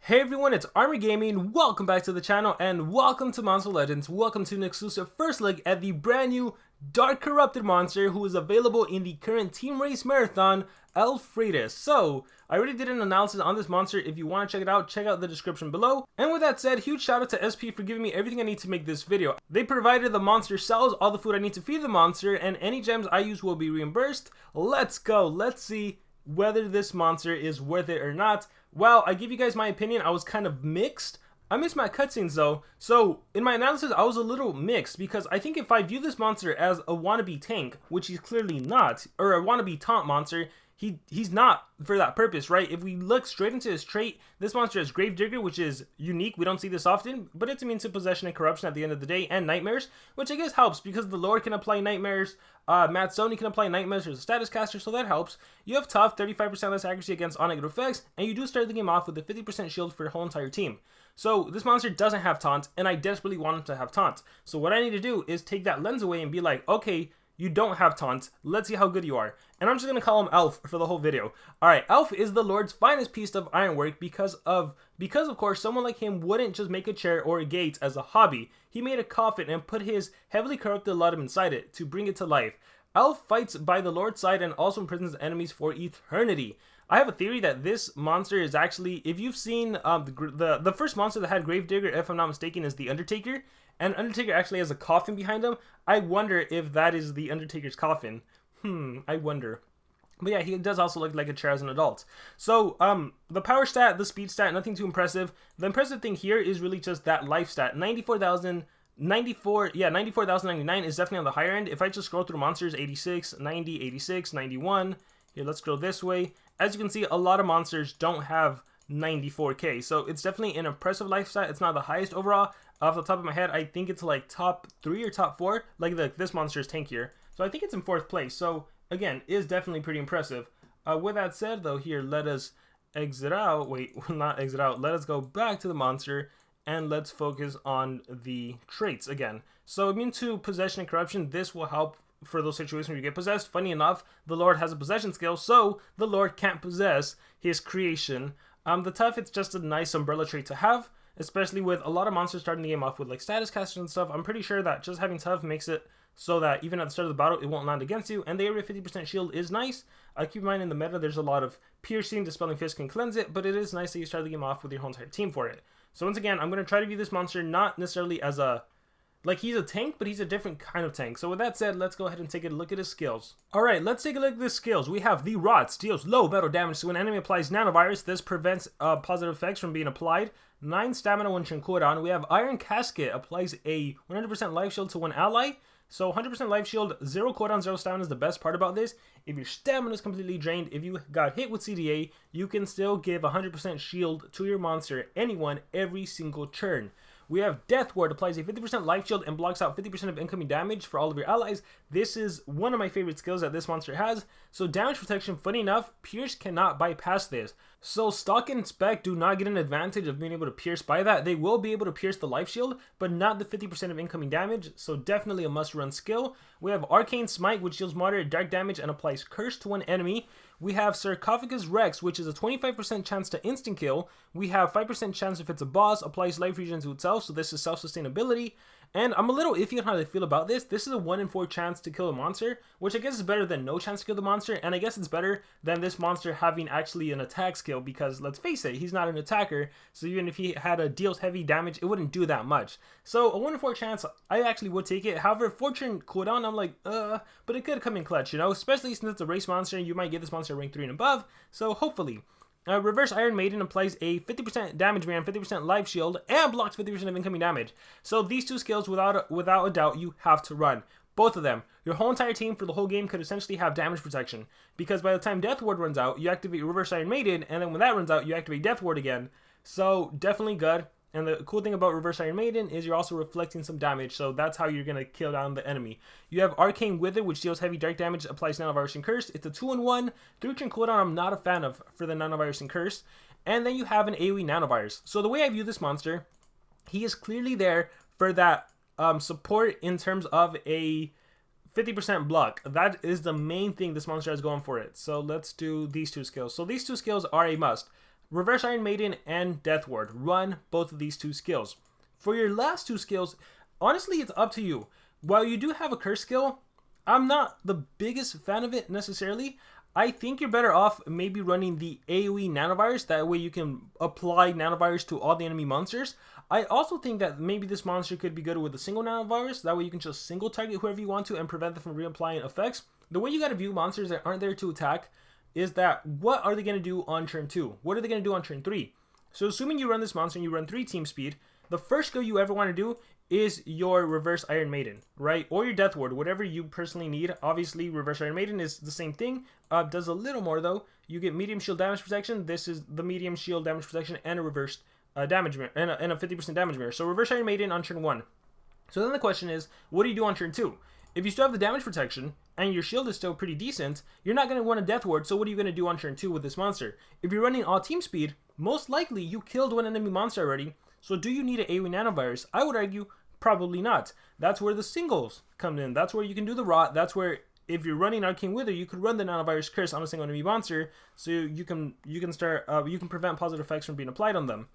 Hey everyone, it's Army Gaming. Welcome back to the channel and welcome to Monster Legends. Welcome to an exclusive first look at the brand new Dark Corrupted monster who is available in the current Team Race Marathon, Elfriede. So, I already did an analysis on this monster. If you want to check out the description below. And with that said, huge shout out to SP for giving me everything I need to make this video. They provided the monster cells, all the food I need to feed the monster, and any gems I use will be reimbursed. Let's go. Let's see whether this monster is worth it or not. Well, I give you guys my opinion. I was kind of mixed. I missed my cutscenes though. So in my analysis, I was a little mixed because I think if I view this monster as a wannabe tank, which he's clearly not, or a wannabe taunt monster, he's not for that purpose, right? If we look straight into his trait, this monster has Gravedigger, which is unique. We don't see this often, but it's immune to possession and corruption at the end of the day, and nightmares, which I guess helps because the Lord can apply nightmares. Matt Stoney can apply nightmares as a status caster, so that helps. You have tough, 35% less accuracy against all negative effects, and you do start the game off with a 50% shield for your whole entire team. So this monster doesn't have taunt, and I desperately want him to have taunt. So what I need to do is take that lens away and be like, okay, you don't have taunt. Let's see how good you are. And I'm just going to call him Elf for the whole video. Alright, Elf is the Lord's finest piece of ironwork because of course, someone like him wouldn't just make a chair or a gate as a hobby. He made a coffin and put his heavily corrupted laudanum inside it to bring it to life. Elf fights by the Lord's side and also imprisons enemies for eternity. I have a theory that this monster is actually, if you've seen the first monster that had Gravedigger, if I'm not mistaken, is the Undertaker. And Undertaker actually has a coffin behind him. I wonder if that is the Undertaker's coffin. I wonder. But yeah, he does also look like a chair as an adult. So, the power stat, the speed stat, nothing too impressive. The impressive thing here is really just that life stat. 94,099 is definitely on the higher end. If I just scroll through monsters, 86, 90, 86, 91. Here, let's go this way. As you can see, a lot of monsters don't have 94k, so it's definitely an impressive life stat. It's not the highest overall. Off the top of my head, I think it's like top 3 or top 4. Like this monster is tankier, so I think it's in 4th place. So again, is definitely pretty impressive. With that said though, here, let us exit out. Wait, not exit out. Let us go back to the monster and let's focus on the traits again. So immune to possession and corruption. This will help for those situations where you get possessed. Funny enough, the Lord has a possession skill, so the Lord can't possess his creation. The tough, it's just a nice umbrella trait to have, especially with a lot of monsters starting the game off with like status casters and stuff. I'm pretty sure that just having tough makes it so that even at the start of the battle, it won't land against you. And the area 50% shield is nice. Keep in mind in the meta, there's a lot of piercing, dispelling fist can cleanse it, but it is nice that you start the game off with your whole entire team for it. So once again, I'm going to try to view this monster not necessarily as a, like he's a tank, but he's a different kind of tank. So with that said, let's go ahead and take a look at his skills. Alright, let's take a look at the skills. We have the Rot, deals low battle damage. So when an enemy applies nanovirus, this prevents positive effects from being applied. 9 stamina when turn cooldown. We have Iron Casket, applies a 100% life shield to one ally. So 100% life shield, 0 cooldown, 0 stamina is the best part about this. If your stamina is completely drained, if you got hit with CDA, you can still give 100% shield to your monster, anyone, every single turn. We have Death Ward, applies a 50% life shield and blocks out 50% of incoming damage for all of your allies. This is one of my favorite skills that this monster has. So damage protection, funny enough, Pierce cannot bypass this. So Stalk and Spec do not get an advantage of being able to pierce by that. They will be able to pierce the life shield, but not the 50% of incoming damage. So definitely a must run skill. We have Arcane Smite, which deals moderate dark damage and applies curse to one enemy. We have Sarcophagus Rex, which is a 25% chance to instant kill. We have 5% chance if it's a boss, applies life regen to itself, so this is self-sustainability. And I'm a little iffy on how I feel about this. This is a 1 in 4 chance to kill a monster, which I guess is better than no chance to kill the monster, and I guess it's better than this monster having actually an attack skill, because let's face it, he's not an attacker, so even if he had a deals heavy damage, it wouldn't do that much. So a 1 in 4 chance, I actually would take it. However, fortune cooldown, I'm like, but it could come in clutch, you know, especially since it's a race monster, you might get this monster rank 3 and above, so hopefully. Reverse Iron Maiden applies a 50% damage ban, 50% life shield, and blocks 50% of incoming damage. So these two skills, without a doubt, you have to run. Both of them. Your whole entire team for the whole game could essentially have damage protection. Because by the time Death Ward runs out, you activate Reverse Iron Maiden, and then when that runs out, you activate Death Ward again. So definitely good. And the cool thing about Reverse Iron Maiden is you're also reflecting some damage, so that's how you're going to kill down the enemy. You have Arcane Wither, which deals heavy dark damage, applies Nanovirus and Curse. It's a 2-in-1. 3-turn cooldown I'm not a fan of for the Nanovirus and Curse. And then you have an AoE Nanovirus. So the way I view this monster, he is clearly there for that support in terms of a 50% block. That is the main thing this monster has going for it. So let's do these two skills. So these two skills are a must. Reverse Iron Maiden and Death Ward. Run both of these two skills. For your last two skills, honestly, it's up to you. While you do have a curse skill, I'm not the biggest fan of it necessarily. I think you're better off maybe running the AoE nanovirus. That way you can apply nanovirus to all the enemy monsters. I also think that maybe this monster could be good with a single nanovirus. That way you can just single target whoever you want to and prevent them from reapplying effects. The way you got to view monsters that aren't there to attack is that what are they going to do on turn 2? What are they going to do on turn 3? So assuming you run this monster and you run 3 team speed, the first skill you ever want to do is your Reverse Iron Maiden, right? Or your Death Ward, whatever you personally need. Obviously, Reverse Iron Maiden is the same thing. Does a little more though. You get medium shield damage protection. This is the medium shield damage protection and a reversed damage mirror and a 50% damage mirror. So Reverse Iron Maiden on turn 1. So then the question is, what do you do on turn 2? If you still have the damage protection and your shield is still pretty decent, you're not going to want a Death Ward. So what are you going to do on turn 2 with this monster? If you're running all team speed, most likely you killed one enemy monster already. So do you need an AoE nanovirus? I would argue probably not. That's where the singles come in. That's where you can do the rot. That's where if you're running Arcane Wither, you could run the nanovirus curse on a single enemy monster, so you can prevent positive effects from being applied on them.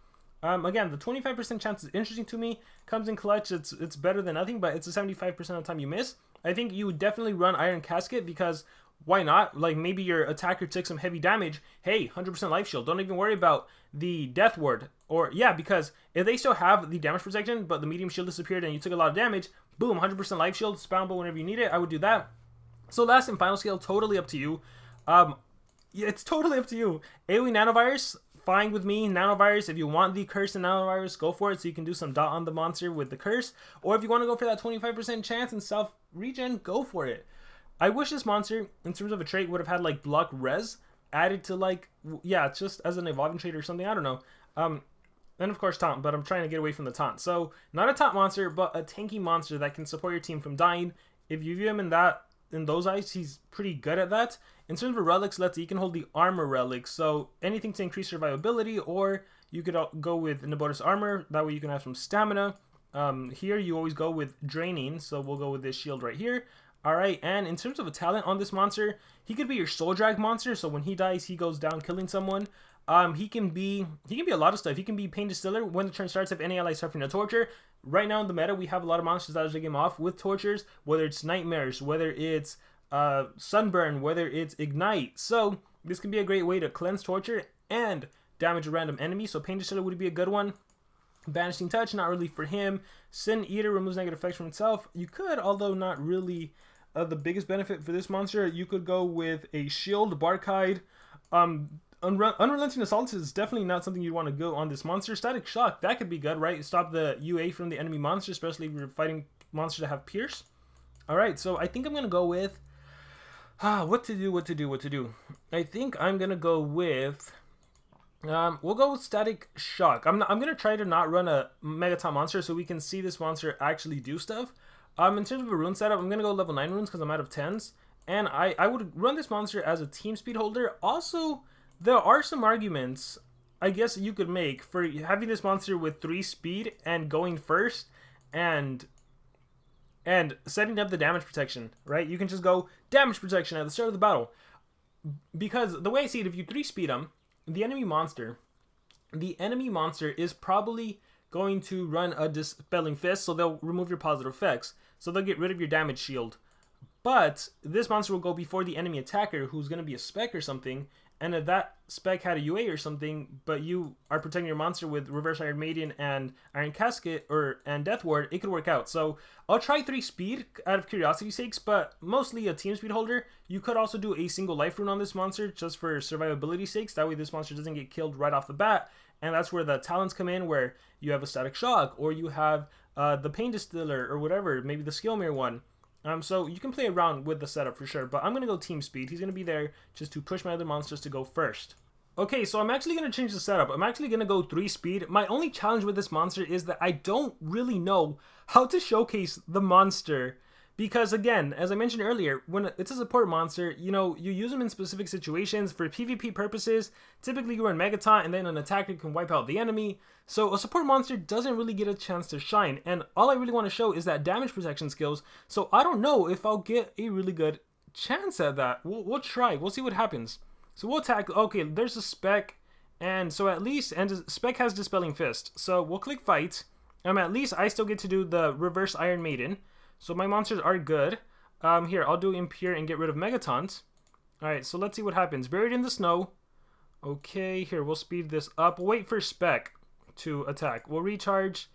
Again, the 25% chance is interesting to me. Comes in clutch. It's better than nothing, but it's a 75% of the time you miss. I think you would definitely run Iron Casket because why not? Like maybe your attacker took some heavy damage. Hey, 100% life shield. Don't even worry about the Death Ward. Or yeah, because if they still have the damage protection, but the medium shield disappeared and you took a lot of damage, boom, 100% life shield, spawnable whenever you need it. I would do that. So last and final skill, totally up to you. Yeah, it's totally up to you. AoE nanovirus, fine with me. Nanovirus, if you want the curse and nanovirus, go for it. So you can do some dot on the monster with the curse. Or if you want to go for that 25% chance and self regen, go for it. I wish this monster, in terms of a trait, would have had like block res added to like, yeah, just as an evolving trait or something. I don't know. And of course taunt, but I'm trying to get away from the taunt. So not a taunt monster, but a tanky monster that can support your team from dying. If you view him in those eyes, he's pretty good at that. In terms of relics, he can hold the armor relic. So anything to increase survivability, or you could go with Nabotis armor. That way you can have some stamina. Here you always go with draining, so we'll go with this shield right here. Alright, and in terms of a talent on this monster, he could be your soul drag monster, so when he dies, he goes down killing someone. He can be a lot of stuff. He can be Pain Distiller when the turn starts if any ally suffering a torture. Right now in the meta, we have a lot of monsters that are taking off with tortures, whether it's Nightmares, whether it's Sunburn, whether it's Ignite. So this can be a great way to cleanse torture and damage a random enemy, so Pain Distiller would be a good one. Banishing Touch, not really for him. Sin Eater removes negative effects from itself. You could, although not really the biggest benefit for this monster, you could go with a Shield, Barkide. Unrelenting Assault is definitely not something you'd want to go on this monster. Static Shock, that could be good, right? Stop the UA from the enemy monster, especially if you're fighting monsters that have Pierce. Alright, so I think I'm going to go with... what to do. I think I'm going to go with... we'll go with Static Shock. I'm going to try to not run a Megaton monster so we can see this monster actually do stuff. In terms of a rune setup, I'm going to go level 9 runes because I'm out of 10s. And I would run this monster as a team speed holder. Also, there are some arguments I guess you could make for having this monster with 3 speed and going first and setting up the damage protection, right? You can just go damage protection at the start of the battle. Because the way I see it, if you 3 speed him, the enemy monster is probably going to run a Dispelling Fist, so they'll remove your positive effects. So they'll get rid of your damage shield. But this monster will go before the enemy attacker, who's going to be a spec or something. And if that spec had a UA or something, but you are protecting your monster with Reverse Iron Maiden and Iron Casket and Death Ward, it could work out. So I'll try 3 speed out of curiosity's sakes, but mostly a team speed holder. You could also do a single life rune on this monster just for survivability sakes. That way this monster doesn't get killed right off the bat. And that's where the talents come in, where you have a Static Shock, or you have the Pain Distiller, or whatever, maybe the Skill Mirror one. So you can play around with the setup for sure, but I'm going to go team speed. He's going to be there just to push my other monsters to go first. Okay, so I'm actually going to change the setup. I'm actually going to go 3 speed. My only challenge with this monster is that I don't really know how to showcase the monster. Because again, as I mentioned earlier, when it's a support monster, you know, you use them in specific situations for PvP purposes. Typically you run Megaton and then an attacker can wipe out the enemy. So a support monster doesn't really get a chance to shine. And all I really want to show is that damage protection skills. So I don't know if I'll get a really good chance at that. We'll try. We'll see what happens. So we'll attack. Okay, there's a spec And so at least, and Spec has Dispelling Fist. So we'll click Fight. At least I still get to do the Reverse Iron Maiden. So my monsters are good. Here, I'll do Impure and get rid of Megatons. Alright, so let's see what happens. Buried in the Snow. Okay, here, we'll speed this up. Wait for Spec to attack. We'll recharge.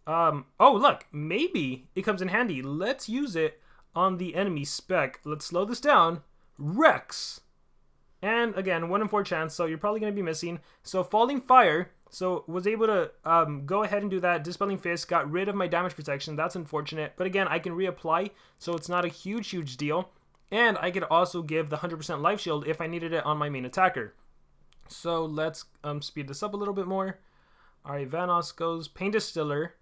Oh, look, maybe it comes in handy. Let's use it on the enemy Spec. Let's slow this down. Rex. And again, 1 in 4 chance, so you're probably going to be missing. So Falling Fire, so was able to go ahead and do that. Dispelling Fist, got rid of my damage protection. That's unfortunate. But again, I can reapply, so it's not a huge deal. And I could also give the 100% life shield if I needed it on my main attacker. So let's speed this up a little bit more. Alright, Vanoss goes. Pain Distiller.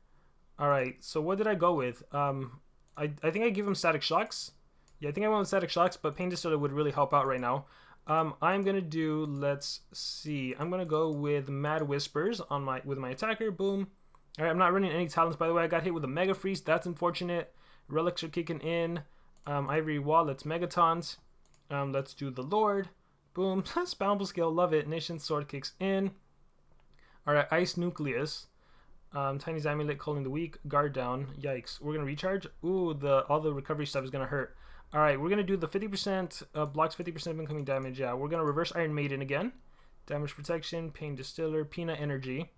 Alright, so what did I go with? I think I give him Static Shocks. Yeah, I think I went with Static Shocks, but Pain Distiller would really help out right now. I'm gonna do, let's see, I'm gonna go with Mad Whispers on with my attacker. Boom. Alright, I'm not running any talents, by the way. I got hit with a Mega Freeze. That's unfortunate. Relics are kicking in. Ivory Wall, let's Megatons. Let's do the Lord. Boom. Spawnable Skill, love it. Nation Sword kicks in. Alright, Ice Nucleus. Tiny's Amulet, calling the weak. Guard down. Yikes. We're gonna recharge. Ooh, all the recovery stuff is gonna hurt. Alright, we're gonna do the 50%, blocks 50% of incoming damage. Yeah, we're gonna reverse Iron Maiden again. Damage protection, Pain Distiller, Peanut Energy.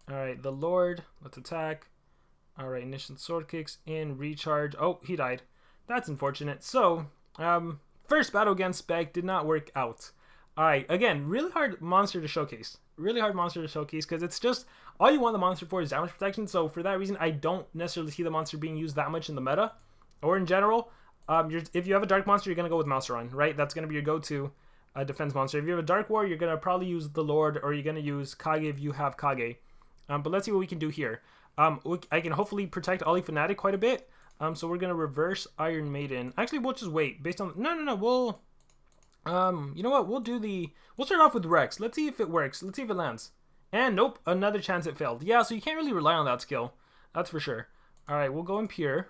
Alright, the Lord, let's attack. Alright, Nation Sword kicks in, recharge. Oh, he died. That's unfortunate. So, first battle against Spec did not work out. Alright, again, really hard monster to showcase. Really hard monster to showcase because it's just, all you want the monster for is damage protection. So for that reason, I don't necessarily see the monster being used that much in the meta or in general. If you have a dark monster, you're going to go with Mouseron, right? That's going to be your go-to defense monster. If you have a dark war, you're going to probably use the Lord, or you're going to use Kage if you have Kage. But let's see what we can do here. I can hopefully protect Ollie Fanatic quite a bit. So we're going to reverse Iron Maiden. Actually, we'll just wait based on... No, we'll... you know what? We'll start off with Rex. Let's see if it works. Let's see if it lands. And nope, another chance it failed. Yeah, so you can't really rely on that skill. That's for sure. Alright, we'll go Impure.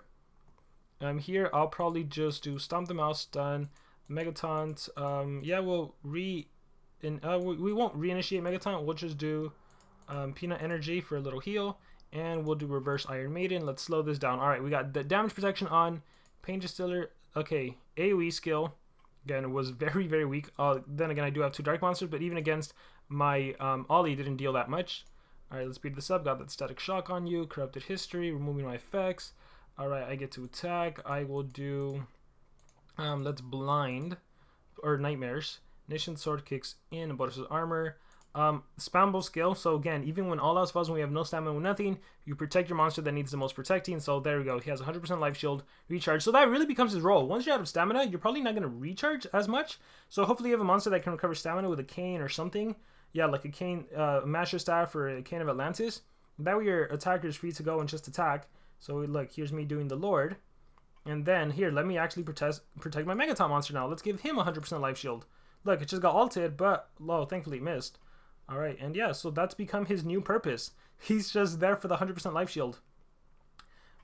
Here, I'll probably just do Stomp the Mouse, Stun, Megataunt. Yeah, we won't reinitiate Megataunt. We'll just do Peanut Energy for a little heal. And we'll do Reverse Iron Maiden. Let's slow this down. Alright, we got the damage protection on. Pain Distiller. Okay, AoE skill. Again, it was very weak. Then again, I do have 2 Dark Monsters, but even against my Ollie, didn't deal that much. Alright, let's speed this up. Got that Static Shock on you. Corrupted History. Removing my effects. Alright, I get to attack. I will do... let's Blind. Or Nightmares. Nation Sword kicks in. Bonuses Armor. Spammable skill. So again, even when all else fails, when we have no stamina with nothing, you protect your monster that needs the most protecting. So there we go. He has 100% life shield, recharge. So that really becomes his role. Once you're out of stamina, you're probably not going to recharge as much. So hopefully you have a monster that can recover stamina with a cane or something. Yeah, like a cane, Master Staff or a Cane of Atlantis. That way your attacker is free to go and just attack. So look, here's me doing the Lord. And then here, let me actually protect my Megaton monster now. Let's give him 100% life shield. Look, it just got ulted, but thankfully it missed. Alright, and yeah, so that's become his new purpose. He's just there for the 100% life shield.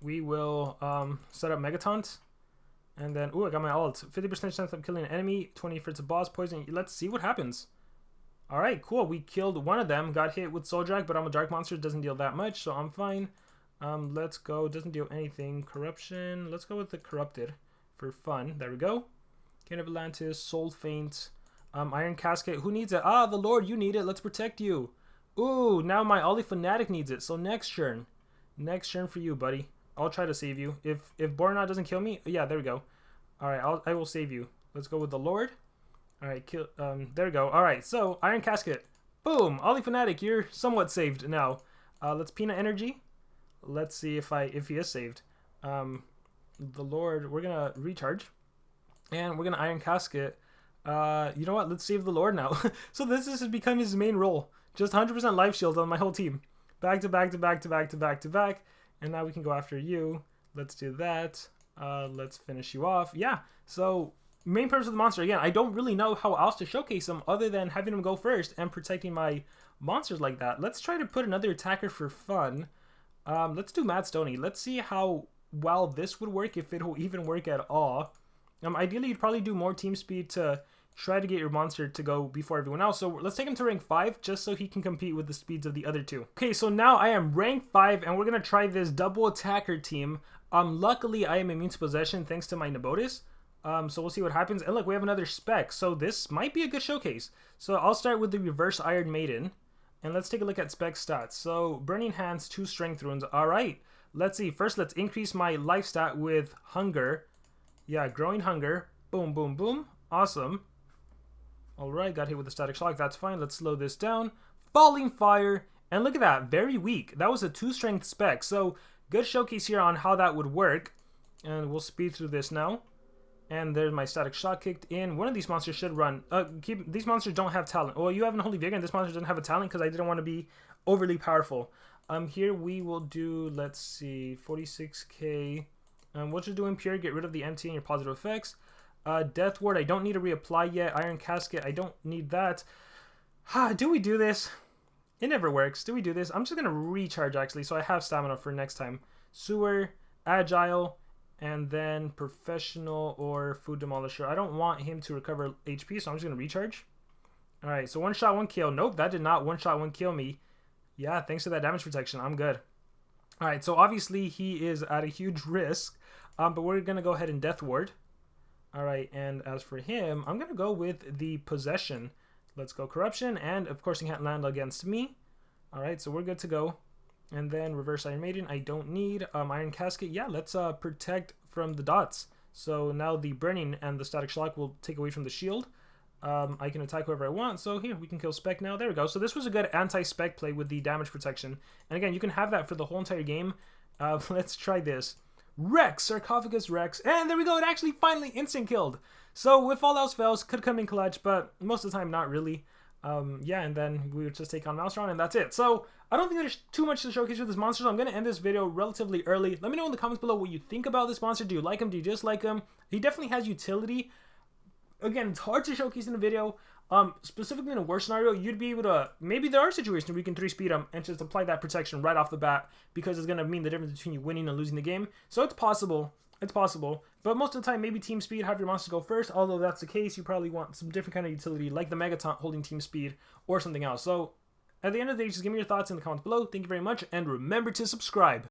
We will set up Megataunt. And then, ooh, I got my ult. 50% chance of killing an enemy, 20 if it's a boss, poison. Let's see what happens. Alright, cool. We killed one of them, got hit with Soul Drag, but I'm a dark monster, doesn't deal that much, so I'm fine. Let's go, doesn't deal anything. Corruption, let's go with the Corrupted for fun. There we go. Cane of Atlantis, Soul Faint. Iron Casket, who needs it? Ah, the Lord, you need it. Let's protect you. Ooh, now my Ollie Fanatic needs it. So next turn for you, buddy. I'll try to save you. If Boronot doesn't kill me, yeah, there we go. All right, I will save you. Let's go with the Lord. All right, there we go. All right, so Iron Casket, boom, Ollie Fanatic, you're somewhat saved now. Let's Peanut Energy. Let's see if he is saved. The Lord, we're gonna recharge, and we're gonna Iron Casket. You know what? Let's save the Lord now. So this has become his main role. Just 100% life shield on my whole team. Back to back. And now we can go after you. Let's do that. Let's finish you off. Yeah. So main purpose of the monster. Again, I don't really know how else to showcase him other than having him go first and protecting my monsters like that. Let's try to put another attacker for fun. Let's do Mad Stony. Let's see how well this would work, if it will even work at all. Ideally, you'd probably do more team speed to try to get your monster to go before everyone else. So let's take him to rank 5 just so he can compete with the speeds of the other two. Okay, so now I am rank 5 and we're going to try this double attacker team. Luckily I am immune to possession thanks to my Nabotis. So we'll see what happens. And look, we have another spec, so this might be a good showcase. So I'll start with the reverse Iron Maiden. And let's take a look at spec stats. So Burning Hands, 2 Strength Runes. Alright, let's see. First, let's increase my life stat with Hunger. Yeah, Growing Hunger. Boom, boom, boom. Awesome. Alright, got hit with the Static Shock. That's fine. Let's slow this down. Falling Fire. And look at that. Very weak. That was a 2 Strength spec. So good showcase here on how that would work. And we'll speed through this now. And there's my Static Shock kicked in. One of these monsters should run. These monsters don't have talent. Well, you have an Holy Vigor, and this monster doesn't have a talent because I didn't want to be overly powerful. Here we will do, let's see, 46k. We'll just do Impure, get rid of the empty and your positive effects. Death Ward, I don't need to reapply yet. Iron Casket, I don't need that. Do we do this? It never works. Do we do this? I'm just going to recharge, actually, so I have stamina for next time. Sewer, Agile, and then Professional or Food Demolisher. I don't want him to recover HP, so I'm just going to recharge. Alright, so 1 shot, 1 kill. Nope, that did not 1 shot, 1 kill me. Yeah, thanks to that damage protection, I'm good. Alright, so obviously he is at a huge risk, but we're going to go ahead and Death Ward. Alright, and as for him, I'm going to go with the Possession. Let's go Corruption, and of course he can't land against me. Alright, so we're good to go. And then Reverse Iron Maiden, I don't need. Iron Casket, yeah, let's protect from the dots. So now the Burning and the Static Shock will take away from the shield. I can attack whoever I want, so here, we can kill Spec now. There we go. So this was a good anti-Spec play with the damage protection. And again, you can have that for the whole entire game. Let's try this. Rex, Sarcophagus Rex, and there we go, it actually finally instant killed. So if all else fails, could come in clutch, but most of the time not really. Yeah, and then we would just take on Maelstrom, and that's it. So I don't think there's too much to showcase with this monster, so I'm going to end this video relatively early. Let me know in the comments below what you think about this monster. Do you like him? Do you dislike him? He definitely has utility. Again, it's hard to showcase in a video. Specifically in a worse scenario, you'd be able to, maybe there are situations where you can 3-speed him and just apply that protection right off the bat, because it's going to mean the difference between you winning and losing the game. So it's possible. It's possible. But most of the time, maybe team speed, have your monster go first. Although that's the case, you probably want some different kind of utility, like the Megaton holding team speed or something else. So at the end of the day, just give me your thoughts in the comments below. Thank you very much, and remember to subscribe.